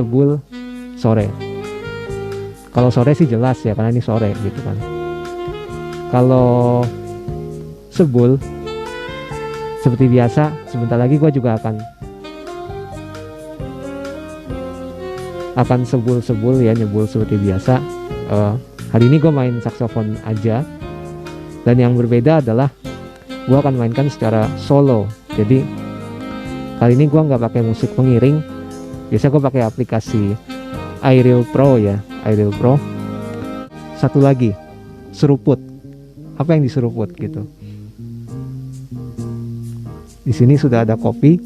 sebul sore. Kalau sore sih jelas ya, karena ini sore gitu kan. Kalau sebul seperti biasa, sebentar lagi gue juga akan sebul ya, nyebul seperti biasa. Hari ini gue main saksofon aja, dan yang berbeda adalah gue akan mainkan secara solo. Jadi kali ini gue nggak pakai musik pengiring. Biasa gue pakai aplikasi iReal Pro ya, iReal Pro. Satu lagi, seruput. Apa yang diseruput gitu? Di sini sudah ada kopi.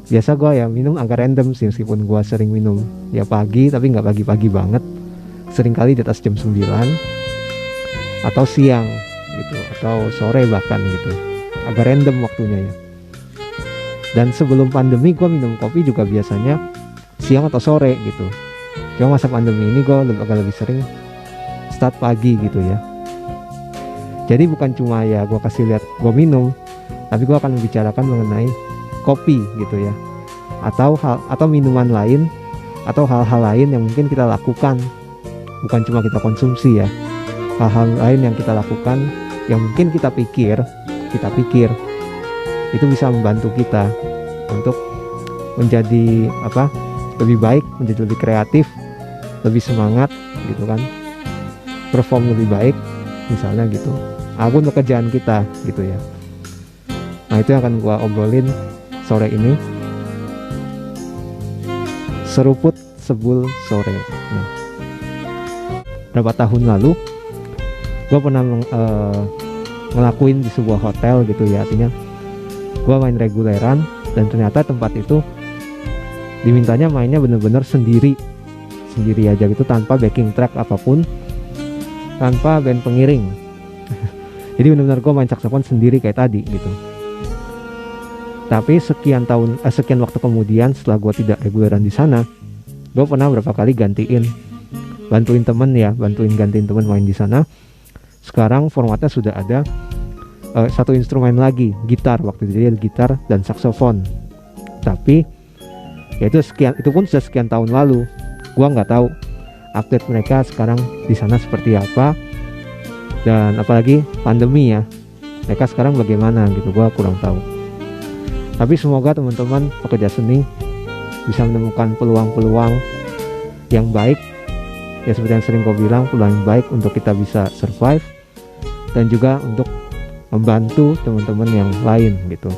Biasa gue ya minum agak random sih, meskipun gue sering minum ya pagi, tapi nggak pagi-pagi banget. Sering kali di atas jam 9 atau siang gitu, atau sore bahkan gitu. Agak random waktunya ya. Dan sebelum pandemi gue minum kopi juga biasanya siang atau sore gitu. Cuma masa pandemi ini gue agak lebih sering start pagi gitu ya. Jadi bukan cuma ya gue kasih lihat gue minum, tapi gue akan membicarakan mengenai kopi gitu ya, atau minuman lain, atau hal-hal lain yang mungkin kita lakukan, bukan cuma kita konsumsi ya. Hal-hal lain yang kita lakukan, yang mungkin kita pikir itu bisa membantu kita untuk menjadi lebih baik, menjadi lebih kreatif, lebih semangat gitu kan, perform lebih baik misalnya gitu, apapun pekerjaan kita gitu ya. Nah itu yang akan gua obrolin sore ini, seruput sebul sore. Nah, berapa tahun lalu gua pernah ngelakuin di sebuah hotel gitu ya, artinya gue main reguleran, dan ternyata tempat itu dimintanya mainnya bener-bener sendiri aja gitu, tanpa backing track apapun, tanpa band pengiring. Jadi bener-bener gue main saksofon sendiri kayak tadi gitu. Tapi sekian waktu kemudian, setelah gue tidak reguleran di sana, gue pernah berapa kali bantuin gantiin temen main di sana. Sekarang formatnya sudah ada satu instrumen lagi, gitar. Waktu itu jadi gitar dan saksofon. Tapi ya itu pun sudah sekian tahun lalu. Gua nggak tahu update mereka sekarang di sana seperti apa, dan apalagi pandemi ya, mereka sekarang bagaimana gitu, gua kurang tahu. Tapi semoga teman-teman pekerja seni bisa menemukan peluang-peluang yang baik ya, seperti yang sering gue bilang, peluang yang baik untuk kita bisa survive, dan juga untuk membantu teman-teman yang lain gitu.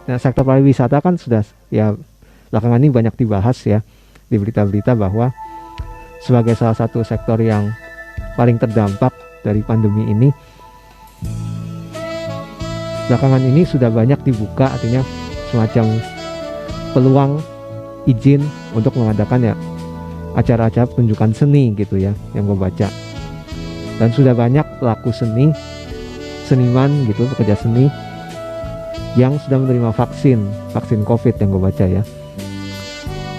Nah, sektor pariwisata kan sudah ya belakangan ini banyak dibahas ya di berita-berita, bahwa sebagai salah satu sektor yang paling terdampak dari pandemi ini, belakangan ini sudah banyak dibuka, artinya semacam peluang izin untuk mengadakan ya acara-acara penunjukan seni gitu ya, yang gue baca. Dan sudah banyak pelaku seniman gitu, pekerja seni yang sudah menerima vaksin COVID yang gue baca ya.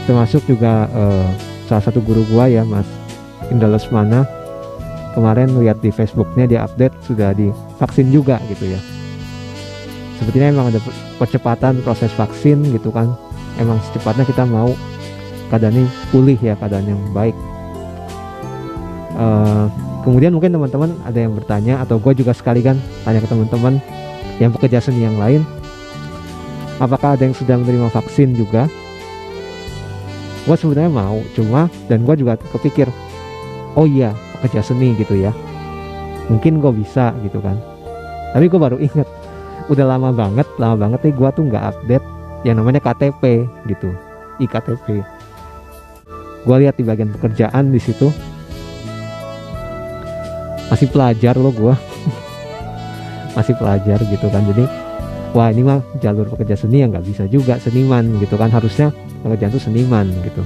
Termasuk juga salah satu guru gua ya, Mas Indra Lesmana, kemarin lihat di Facebooknya dia update sudah divaksin juga gitu ya. Sepertinya emang ada percepatan proses vaksin gitu kan, emang secepatnya kita mau keadaan ini pulih ya, keadaan yang baik. Kemudian mungkin teman-teman ada yang bertanya, atau gue juga sekali kan tanya ke teman-teman yang pekerja seni yang lain, apakah ada yang sudah menerima vaksin juga? Gue sebenarnya mau, dan gue juga kepikir, oh iya pekerja seni gitu ya, mungkin gue bisa gitu kan. Tapi gue baru inget, udah lama banget nih gue tuh nggak update yang namanya KTP gitu, iktp. Gue lihat di bagian pekerjaan di situ, masih pelajar loh gue. Masih pelajar gitu kan. Jadi wah ini mah jalur pekerja seni yang nggak bisa juga seniman gitu kan, harusnya pekerjaan itu seniman gitu.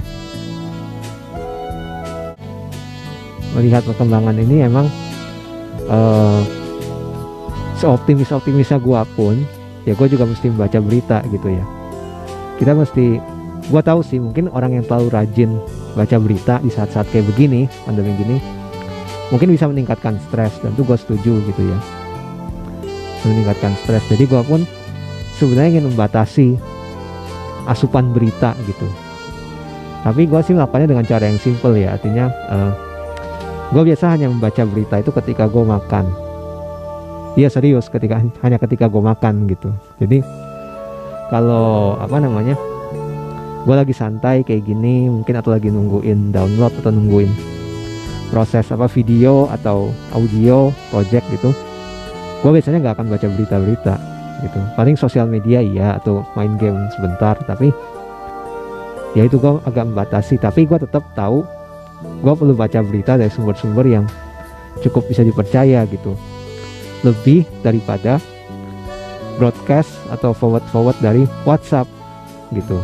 Melihat perkembangan ini emang seoptimisnya gue pun ya, gue juga mesti membaca berita gitu ya. Kita mesti, gue tahu sih mungkin orang yang terlalu rajin baca berita di saat-saat kayak begini, pandemi gini, mungkin bisa meningkatkan stres, dan itu gue setuju gitu ya, meningkatkan stres. Jadi gue pun sebenarnya ingin membatasi asupan berita gitu. Tapi gue sih melakukannya dengan cara yang simple ya, artinya gue biasa hanya membaca berita itu ketika gue makan. Iya serius, hanya ketika gue makan gitu. Jadi kalau gue lagi santai kayak gini mungkin, atau lagi nungguin download atau nungguin proses video atau audio project gitu, gue biasanya nggak akan baca berita-berita gitu. Paling sosial media iya, atau main game sebentar, tapi ya itu gue agak membatasi. Tapi gue tetap tahu gue perlu baca berita dari sumber-sumber yang cukup bisa dipercaya gitu, lebih daripada broadcast atau forward dari WhatsApp gitu.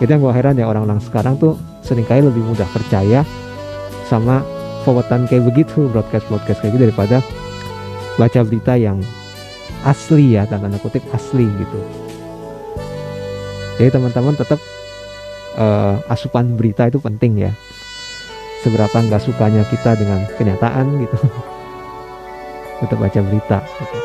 Itu yang gue heran ya, orang-orang sekarang tuh seringkali lebih mudah percaya sama forwardan kayak begitu, broadcast kayak gitu, daripada baca berita yang asli ya, tanda kutip asli gitu. Jadi teman-teman tetap asupan berita itu penting ya, seberapa nggak sukanya kita dengan kenyataan gitu tetap baca berita gitu.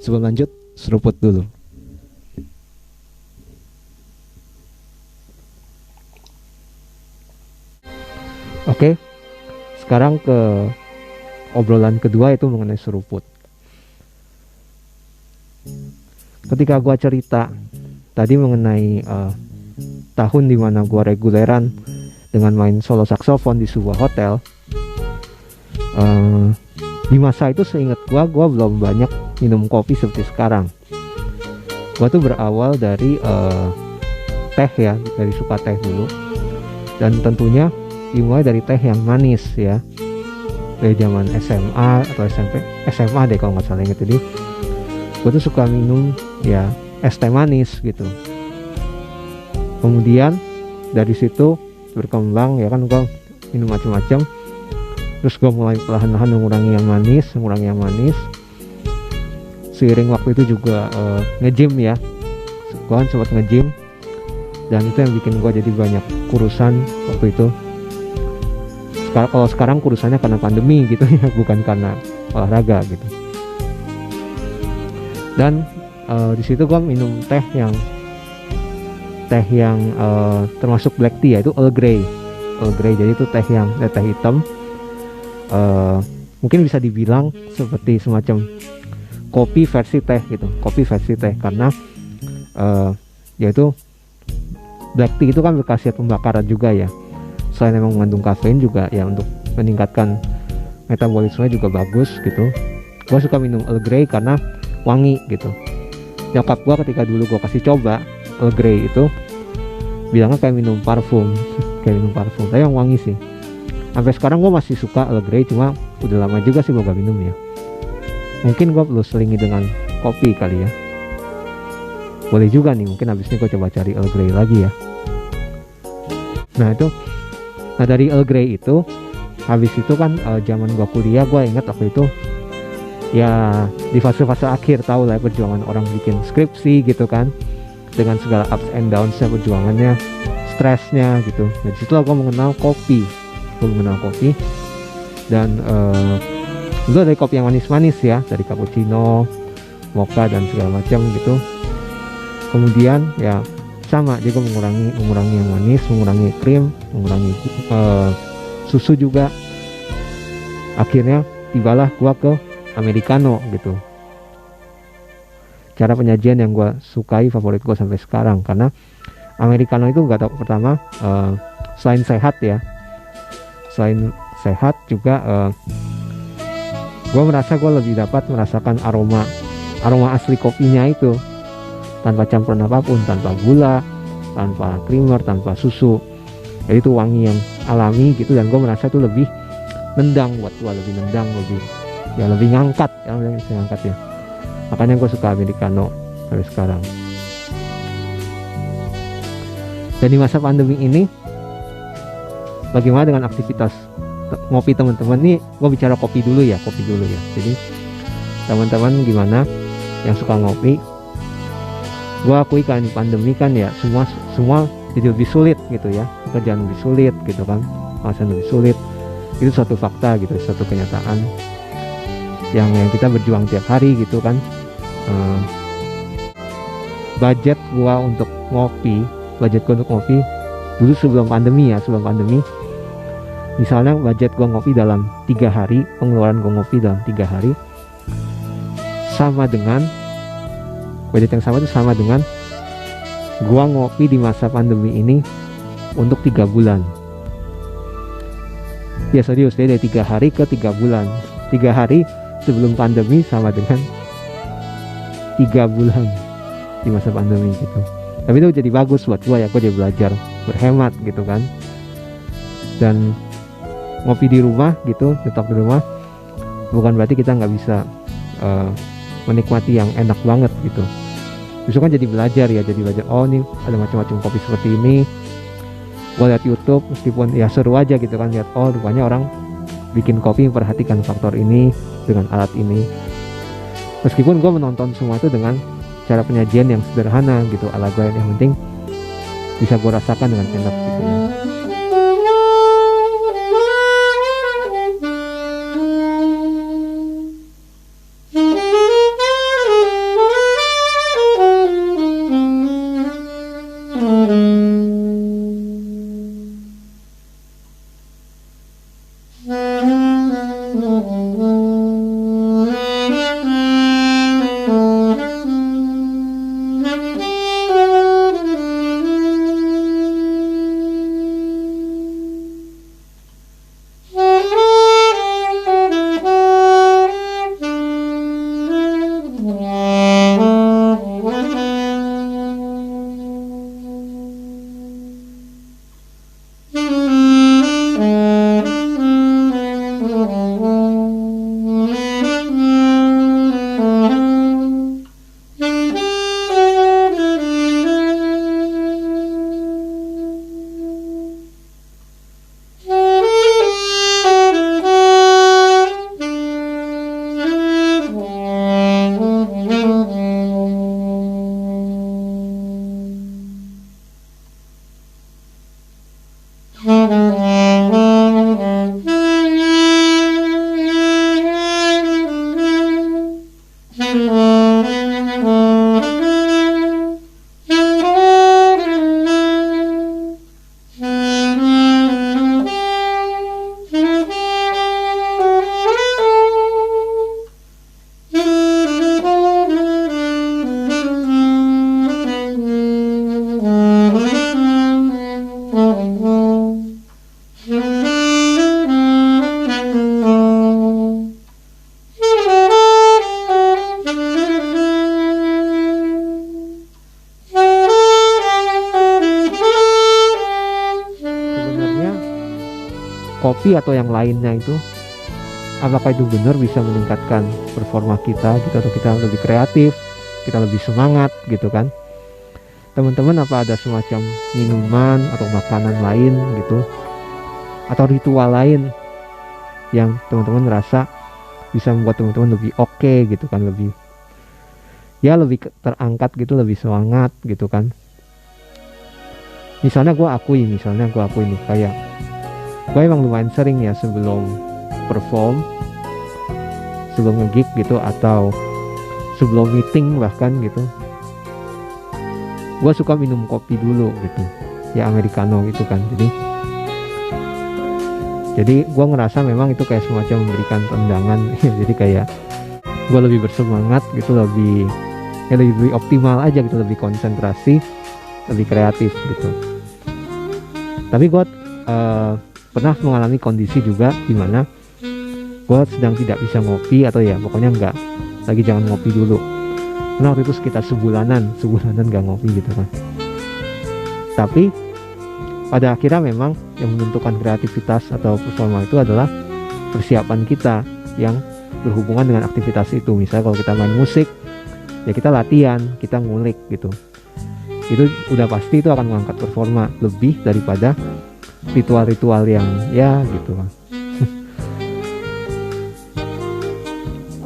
Sebelum lanjut, seruput dulu. Oke, sekarang ke obrolan kedua, itu mengenai seruput. Ketika gua cerita tadi mengenai tahun dimana gua reguleran dengan main solo saksofon di sebuah hotel, di masa itu seingat gua belum banyak minum kopi seperti sekarang. Gua tuh berawal dari teh ya, dari suka teh dulu, dan tentunya dimulai dari teh yang manis ya, dari zaman SMA atau SMA deh kalau nggak salah. Inget, jadi gua tuh suka minum ya es teh manis gitu. Kemudian dari situ berkembang ya kan, gua minum macam-macam. Terus gue mulai perlahan-lahan mengurangi yang manis. Seiring waktu itu juga nge-gym ya, gue kan sempat nge-gym, dan itu yang bikin gue jadi banyak kurusan waktu itu. Kalau sekarang kurusannya karena pandemi gitu ya, bukan karena olahraga gitu. Dan di situ gue minum teh yang termasuk black tea, yaitu Earl Grey. Jadi itu teh hitam. Mungkin bisa dibilang seperti semacam kopi versi teh gitu, karena yaitu black tea itu kan berkhasiat pembakaran juga ya. Selain memang mengandung kafein juga ya, untuk meningkatkan metabolisme juga bagus gitu. Gue suka minum Earl Grey karena wangi gitu. Nyokap gue ketika dulu gue kasih coba Earl Grey itu, bilangnya kayak minum parfum tapi yang wangi sih. Sampai sekarang gue masih suka Earl Grey, cuma udah lama juga sih gue gak minum ya. Mungkin gue perlu selingi dengan kopi kali ya. Boleh juga nih, mungkin habis ini gue coba cari Earl Grey lagi ya. Nah itu Nah dari Earl Grey itu, habis itu kan zaman gua kuliah, gua ingat waktu itu ya di fase-fase akhir, tahu lah perjuangan orang bikin skripsi gitu kan, dengan segala ups and downs-nya, perjuangannya, stresnya gitu. Nah disitulah gua mengenal kopi, dan itu dari kopi yang manis-manis ya, dari cappuccino, mocha dan segala macam gitu. Kemudian ya sama, dia mengurangi yang manis, mengurangi krim, mengurangi susu juga. Akhirnya tibalah gua ke americano gitu. Cara penyajian yang gua sukai, favorit gua sampai sekarang, karena americano itu gak tau, pertama selain sehat ya, selain sehat juga gua merasa gua lebih dapat merasakan aroma asli kopinya itu, tanpa campuran apapun, tanpa gula, tanpa creamer, tanpa susu. Jadi itu wangi yang alami gitu, dan gue merasa itu lebih nendang buat gue, lebih ngangkat ya. Makanya gue suka americano sampai sekarang. Dan di masa pandemi ini, bagaimana dengan aktivitas ngopi teman-teman? Nih gue bicara kopi dulu ya. Jadi teman-teman gimana yang suka ngopi? Gue akui kan di pandemi kan ya semua jadi lebih sulit gitu ya, pekerjaan lebih sulit gitu kan, penghasilan lebih sulit. Itu suatu fakta gitu, suatu kenyataan yang kita berjuang tiap hari gitu kan. Budget gue untuk ngopi dulu sebelum pandemi, misalnya budget gue ngopi dalam 3 hari, pengeluaran gue ngopi dalam 3 hari budget yang sama itu sama dengan gua ngopi di masa pandemi ini untuk 3 bulan. Ya serius, dari 3 hari ke 3 bulan. 3 hari sebelum pandemi sama dengan 3 bulan di masa pandemi gitu. Tapi itu jadi bagus buat gua ya, gua jadi belajar berhemat gitu kan. Dan ngopi di rumah gitu, nyetok di rumah, bukan berarti kita nggak bisa menikmati yang enak banget gitu. Justru kan jadi belajar, oh nih ada macam-macam kopi seperti ini. Gue lihat YouTube, meskipun ya seru aja gitu kan, lihat oh rupanya orang bikin kopi memperhatikan faktor ini dengan alat ini. Meskipun gue menonton semua itu dengan cara penyajian yang sederhana gitu, ala gue, yang penting bisa gue rasakan dengan enak gitu ya. kopi atau yang lainnya itu, apakah itu benar bisa meningkatkan performa kita gitu, atau kita lebih kreatif, kita lebih semangat gitu kan. Teman-teman, apa ada semacam minuman atau makanan lain gitu atau ritual lain yang teman-teman merasa bisa membuat teman-teman lebih oke gitu kan, lebih terangkat gitu, lebih semangat gitu kan. Misalnya gue akui nih, kayak gue emang lumayan sering ya sebelum perform, sebelum nge-gig gitu, atau sebelum meeting bahkan gitu, gue suka minum kopi dulu gitu ya, americano gitu kan. Jadi gue ngerasa memang itu kayak semacam memberikan tendangan jadi kayak gue lebih bersemangat gitu, lebih optimal aja gitu, lebih konsentrasi, lebih kreatif gitu. Tapi gue pernah mengalami kondisi juga dimana gue sedang tidak bisa ngopi, atau ya pokoknya jangan ngopi dulu. Karena waktu itu sekitar sebulanan gak ngopi gitu kan. Tapi pada akhirnya memang yang menentukan kreativitas atau performa itu adalah persiapan kita yang berhubungan dengan aktivitas itu. Misalnya kalau kita main musik, ya kita latihan, kita ngulik gitu. Itu udah pasti itu akan mengangkat performa lebih daripada ritual-ritual yang ya gitu kan.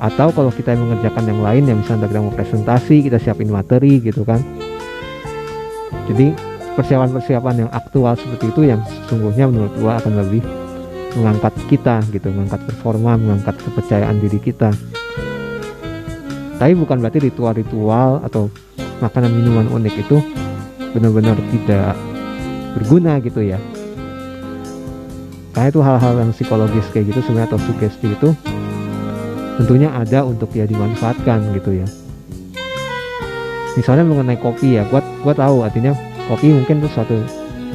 Atau kalau kita mengerjakan yang lain, yang misalnya kita mau presentasi, kita siapin materi gitu kan. Jadi persiapan-persiapan yang aktual seperti itu yang sesungguhnya menurut gua akan lebih mengangkat kita gitu, mengangkat performa, mengangkat kepercayaan diri kita. Tapi bukan berarti ritual-ritual atau makanan minuman unik itu benar-benar tidak berguna gitu ya. Karena itu hal-hal yang psikologis kayak gitu sebenarnya, atau sugesti itu tentunya ada untuk ya dimanfaatkan gitu ya. Misalnya mengenai kopi ya, gua tahu artinya kopi mungkin itu suatu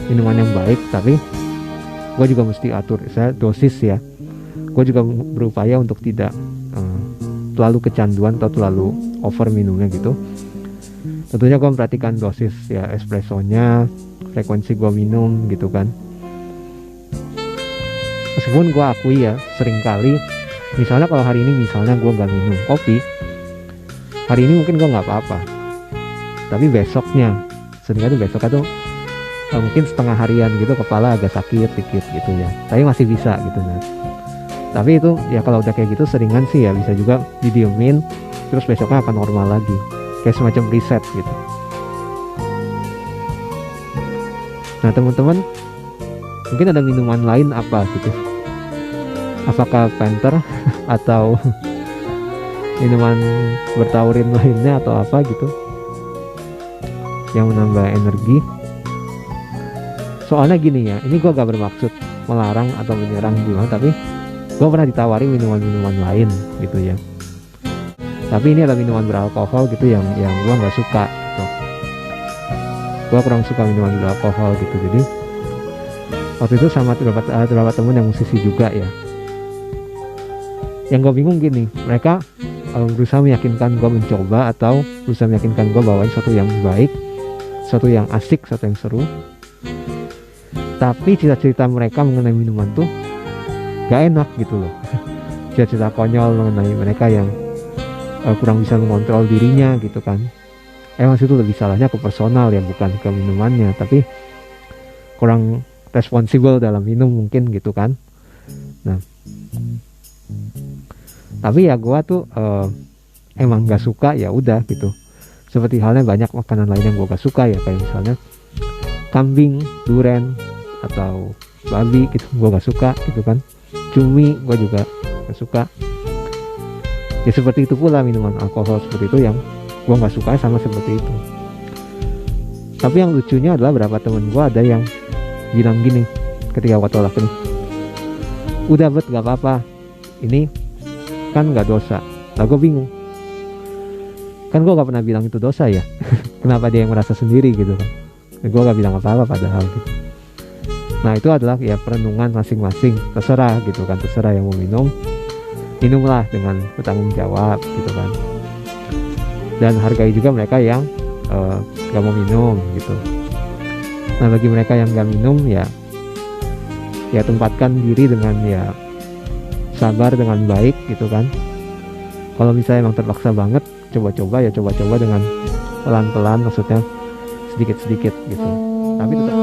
minuman yang baik, tapi gue juga mesti atur dosis ya. Gue juga berupaya untuk tidak terlalu kecanduan atau terlalu over minumnya gitu. Tentunya gue memperhatikan dosis ya, espressonya, frekuensi gue minum gitu kan. Meskipun gue akui ya, seringkali misalnya kalau hari ini misalnya gue gak minum kopi, hari ini mungkin gue gak apa-apa, tapi besoknya tuh mungkin setengah harian gitu kepala agak sakit dikit gitu ya, tapi masih bisa gitu nah. Tapi itu ya kalau udah kayak gitu seringan sih ya bisa juga didiemin, terus besoknya akan normal lagi, kayak semacam reset gitu. Nah teman-teman, mungkin ada minuman lain apa gitu, apakah Panther atau minuman bertaurin lainnya atau apa gitu yang menambah energi. Soalnya gini ya, ini gue gak bermaksud melarang atau menyerang gimana, tapi gue pernah ditawari minuman-minuman lain gitu ya, tapi ini adalah minuman beralkohol gitu yang gue gak suka gitu. Gue kurang suka minuman beralkohol gitu. Jadi waktu itu sama beberapa temen yang musisi juga ya, yang gue bingung gini, mereka berusaha meyakinkan gue mencoba, atau berusaha meyakinkan gue bawain sesuatu yang baik, sesuatu yang asik, sesuatu yang seru. Tapi cerita-cerita mereka mengenai minuman tuh gak enak gitu loh. Cerita-cerita konyol mengenai mereka yang kurang bisa mengontrol dirinya gitu kan. Emang itu lebih salahnya ke personal ya, bukan ke minumannya, tapi kurang responsibel dalam minum mungkin gitu kan. Nah, tapi ya gua tuh emang gak suka, ya udah gitu. Seperti halnya banyak makanan lain yang gue gak suka ya, kayak misalnya kambing, duren, atau babi gitu, gue gak suka gitu kan. Cumi gue juga gak suka. Ya seperti itu pula minuman alkohol seperti itu yang gue gak suka sama seperti itu. Tapi yang lucunya adalah beberapa temen gue ada yang bilang gini ketika gue tolak ini, udah bet gak apa-apa, ini kan gak dosa. Nah gue bingung, kan gue gak pernah bilang itu dosa ya. Kenapa dia yang merasa sendiri gitu kan. Gue gak bilang apa-apa padahal gitu. Nah itu adalah ya perenungan masing-masing, terserah gitu kan, terserah yang mau minum, minumlah dengan bertanggung jawab gitu kan. Dan hargai juga mereka yang gak mau minum gitu. Nah bagi mereka yang gak minum ya tempatkan diri dengan ya sabar, dengan baik gitu kan. Kalau misalnya emang terpaksa banget, coba-coba dengan pelan-pelan, maksudnya sedikit-sedikit gitu. Tapi tetap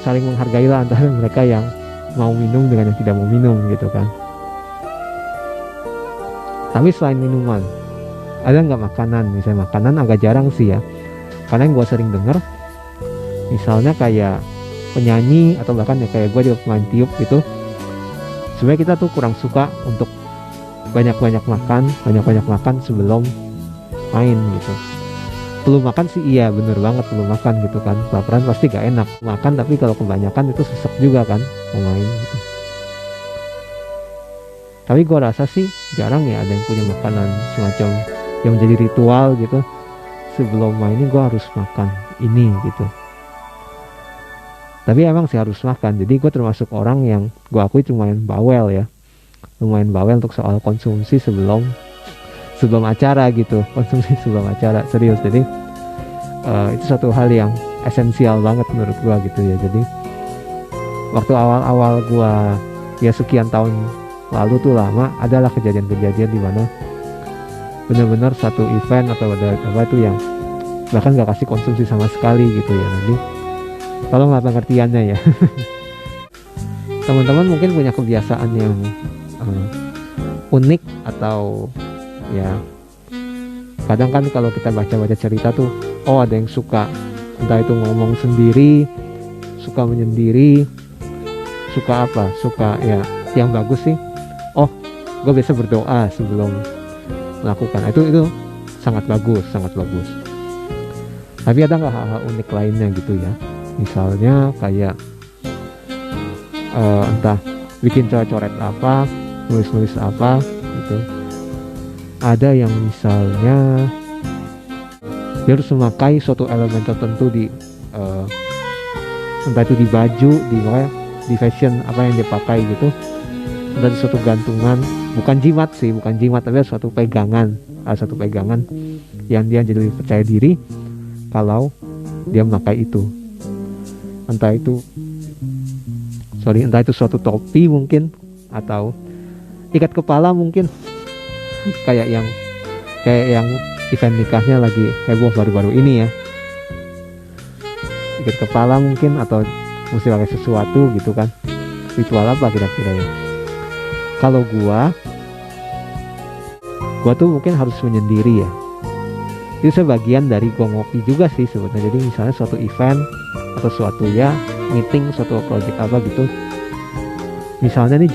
saling menghargai lah antara mereka yang mau minum dengan yang tidak mau minum gitu kan. Tapi selain minuman, ada nggak makanan? Misalnya makanan agak jarang sih ya, karena yang gue sering denger misalnya kayak penyanyi atau bahkan ya kayak gue juga pemain tiup gitu, sebenarnya kita tuh kurang suka untuk banyak-banyak makan sebelum main gitu. Perlu makan sih iya, bener banget perlu makan gitu kan, kelaparan pasti gak enak makan, tapi kalau kebanyakan itu sesek juga kan mau main gitu. Tapi gue rasa sih jarang ya ada yang punya makanan semacam yang menjadi ritual gitu, sebelum main ini gue harus makan ini gitu. Tapi emang sih harus makan, jadi gue termasuk orang yang gue akui lumayan bawel ya, lumayan bawel untuk soal konsumsi sebelum acara gitu, konsumsi sebelum acara, serius. Jadi itu satu hal yang esensial banget menurut gua gitu ya. Jadi waktu awal-awal gua ya sekian tahun lalu tuh lama, adalah kejadian-kejadian di mana benar-benar satu event atau ada apa itu yang bahkan gak kasih konsumsi sama sekali gitu ya. Jadi tolong lah pengertiannya ya. Teman-teman mungkin punya kebiasaan yang unik atau ya, kadang kan kalau kita baca-baca cerita tuh, oh ada yang suka entah itu ngomong sendiri, suka menyendiri, suka apa, suka ya yang bagus sih, oh gue biasa berdoa sebelum melakukan itu sangat bagus. Tapi ada nggak hal-hal unik lainnya gitu ya, misalnya kayak entah bikin coret-coret apa, nulis-nulis apa gitu. Ada yang misalnya dia harus memakai suatu elemen tertentu di entah itu di baju, di fashion apa yang dia pakai gitu, entah di suatu gantungan, bukan jimat tapi suatu pegangan yang dia jadi lebih percaya diri kalau dia memakai itu. Entah itu suatu topi mungkin, atau ikat kepala mungkin. kayak yang event nikahnya lagi heboh baru-baru ini ya, ikat kepala mungkin, atau mesti pakai sesuatu gitu kan. Ritual apa kira-kira ya? Kalau gua tuh mungkin harus menyendiri ya. Itu sebagian dari gua ngopi juga sih sebenarnya. Jadi misalnya suatu event atau suatu ya meeting, suatu project apa gitu, misalnya nih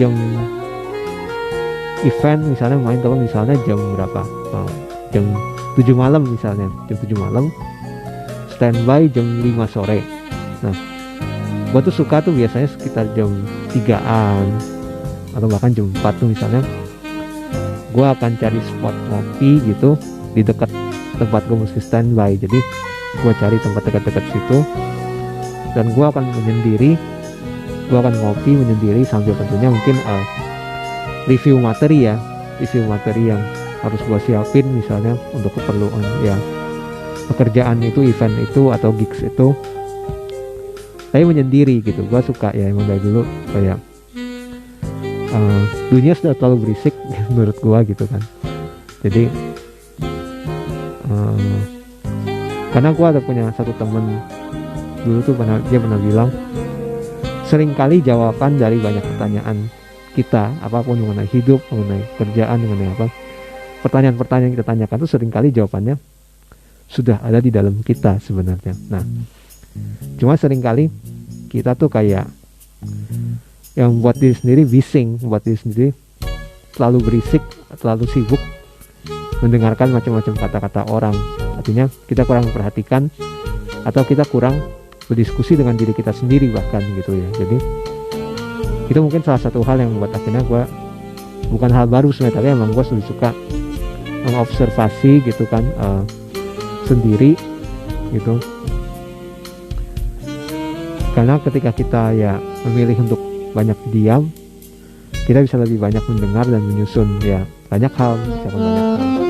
event misalnya main kalau misalnya jam berapa, jam 7 malam misalnya, jam 7 malam standby jam 5 sore. Nah gua tuh suka tuh biasanya sekitar jam 3an atau bahkan jam 4 tuh misalnya, gua akan cari spot ngopi gitu di dekat tempat gua mesti standby. Jadi gua cari tempat dekat-dekat situ dan gua akan menyendiri, gua akan ngopi menyendiri sambil tentunya mungkin review materi yang harus gua siapin misalnya untuk keperluan ya pekerjaan itu, event itu atau gigs itu. Saya menyendiri gitu, gua suka ya, emang dari dulu kayak dunia sudah terlalu berisik menurut gua gitu kan. Jadi karena gua ada punya satu temen dulu tuh dia pernah bilang, seringkali jawaban dari banyak pertanyaan kita apapun mengenai hidup, mengenai kerjaan, mengenai apa, pertanyaan-pertanyaan yang kita tanyakan itu seringkali jawabannya sudah ada di dalam kita sebenarnya. Nah cuma seringkali kita tuh kayak yang buat diri sendiri bising, buat diri sendiri terlalu berisik, terlalu sibuk mendengarkan macam-macam kata-kata orang. Artinya kita kurang memperhatikan atau kita kurang berdiskusi dengan diri kita sendiri bahkan gitu ya. Jadi itu mungkin salah satu hal yang membuat akhirnya gue, bukan hal baru sebenarnya, tapi emang gue lebih suka mengobservasi gitu kan, sendiri gitu. Karena ketika kita ya memilih untuk banyak diam, kita bisa lebih banyak mendengar dan menyusun ya banyak hal, misalkan banyak hal.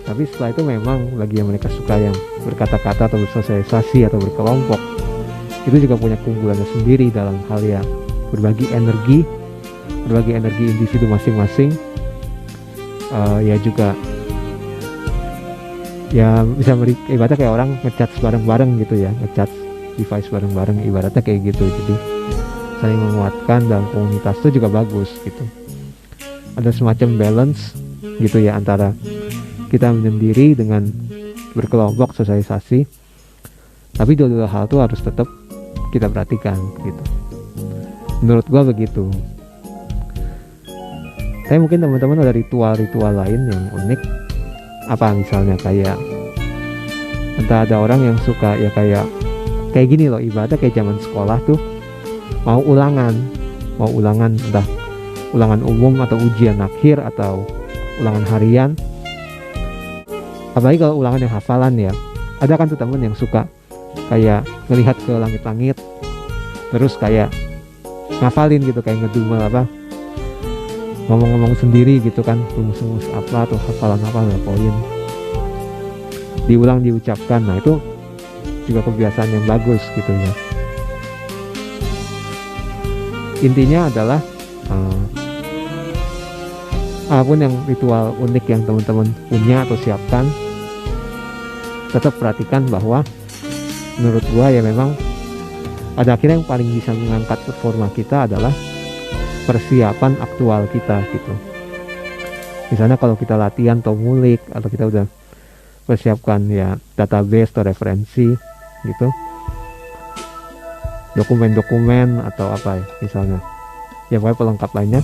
Tapi setelah itu memang bagi yang mereka suka yang berkata-kata atau bersosialisasi atau berkelompok, itu juga punya keunggulannya sendiri dalam hal yang berbagi energi individu masing-masing. Ya juga ya bisa ibaratnya kayak orang ngechat bareng-bareng gitu ya, ngechat device bareng-bareng, ibaratnya kayak gitu. Jadi saling menguatkan dalam komunitas itu juga bagus gitu. Ada semacam balance gitu ya antara kita menyendiri dengan berkelompok, sosialisasi, tapi dua hal itu harus tetap kita perhatikan gitu. Menurut gua begitu. Tapi mungkin teman-teman ada ritual-ritual lain yang unik, apa misalnya kayak entah ada orang yang suka ya kayak gini loh, ibaratnya kayak zaman sekolah tuh mau ulangan entah ulangan umum atau ujian akhir atau ulangan harian. Apalagi kalau ulangan yang hafalan ya, ada kan tuh temen yang suka kayak ngelihat ke langit-langit terus kayak ngafalin gitu, kayak ngedumel apa, ngomong-ngomong sendiri gitu kan, rumus-rumus apa atau hafalan apa, poin diulang diucapkan. Nah itu juga kebiasaan yang bagus gitu ya. Intinya adalah apapun yang ritual unik yang teman-teman punya atau siapkan, tetap perhatikan bahwa menurut gua ya memang pada akhirnya yang paling bisa mengangkat performa kita adalah persiapan aktual kita gitu. Misalnya kalau kita latihan atau ngulik atau kita udah persiapkan ya database atau referensi gitu, dokumen-dokumen atau apa ya misalnya, ya pokoknya pelengkap lainnya,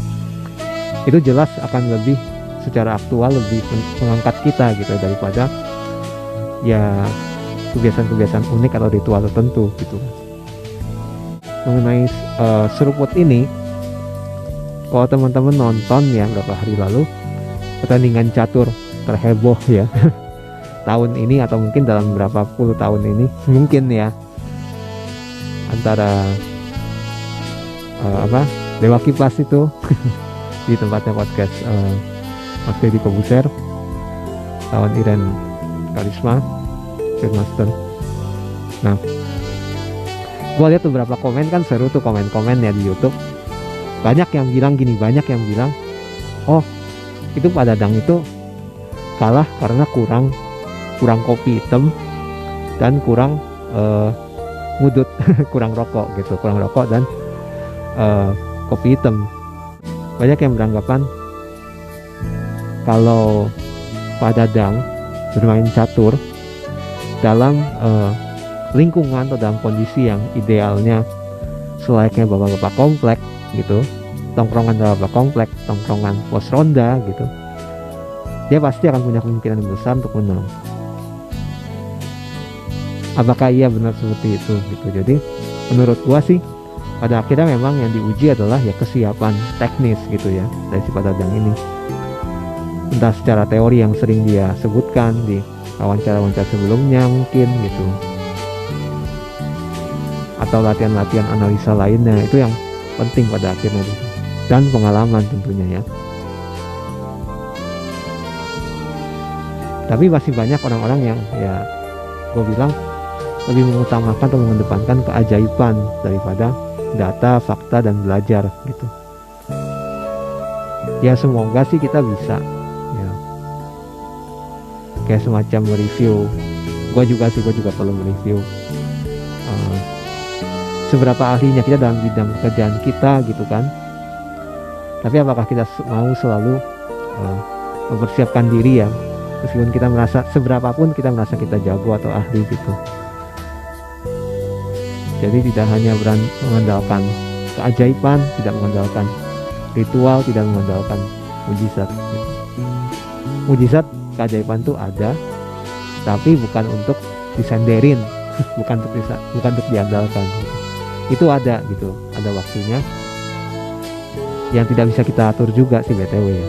itu jelas akan lebih secara aktual lebih mengangkat kita gitu daripada ya kebiasaan-kebiasaan unik atau ritual tertentu gitu. Mengenai seruput ini, kalau teman-teman nonton ya beberapa hari lalu pertandingan catur terheboh ya tahun ini atau mungkin dalam berapa puluh tahun ini mungkin ya, antara Dewa Kipas itu di tempatnya podcast Mas Deddy Kobuser lawan Iren Karisma Grandmaster. Nah, gue lihat beberapa komen kan seru tuh, komen-komen ya di YouTube. Banyak yang bilang gini, oh itu Pak Dadang itu kalah karena kurang kopi hitam dan kurang ngudut kurang rokok dan kopi hitam. Banyak yang beranggapan kalau Pak Dadang bermain catur dalam lingkungan atau dalam kondisi yang idealnya selayaknya bapak-bapak komplek gitu, tongkrongan bapak komplek, tongkrongan pos ronda gitu, dia pasti akan punya kemungkinan yang besar untuk menang. Apakah iya benar seperti itu gitu? Jadi menurut gua sih pada akhirnya memang yang diuji adalah ya kesiapan teknis gitu ya dari si Pak Dadang ini, entah secara teori yang sering dia sebutkan di wawancara-wawancara sebelumnya mungkin gitu, atau latihan-latihan analisa lainnya, itu yang penting pada akhirnya gitu. Dan pengalaman tentunya ya. Tapi masih banyak orang-orang yang ya gue bilang lebih mengutamakan atau mengedepankan keajaiban daripada data, fakta, dan belajar gitu. Ya semoga sih kita bisa ya, kayak semacam mereview. Gue juga perlu mereview seberapa ahlinya kita dalam bidang pekerjaan kita gitu kan. Tapi apakah kita mau selalu mempersiapkan diri ya, meskipun kita merasa seberapapun kita merasa kita jago atau ahli gitu. Jadi tidak hanya mengandalkan keajaiban, tidak mengandalkan ritual, tidak mengandalkan mujizat. Mujizat, keajaiban itu ada, tapi bukan untuk disenderin, bukan untuk diandalkan. Itu ada gitu, ada waktunya yang tidak bisa kita atur juga sih BTW ya.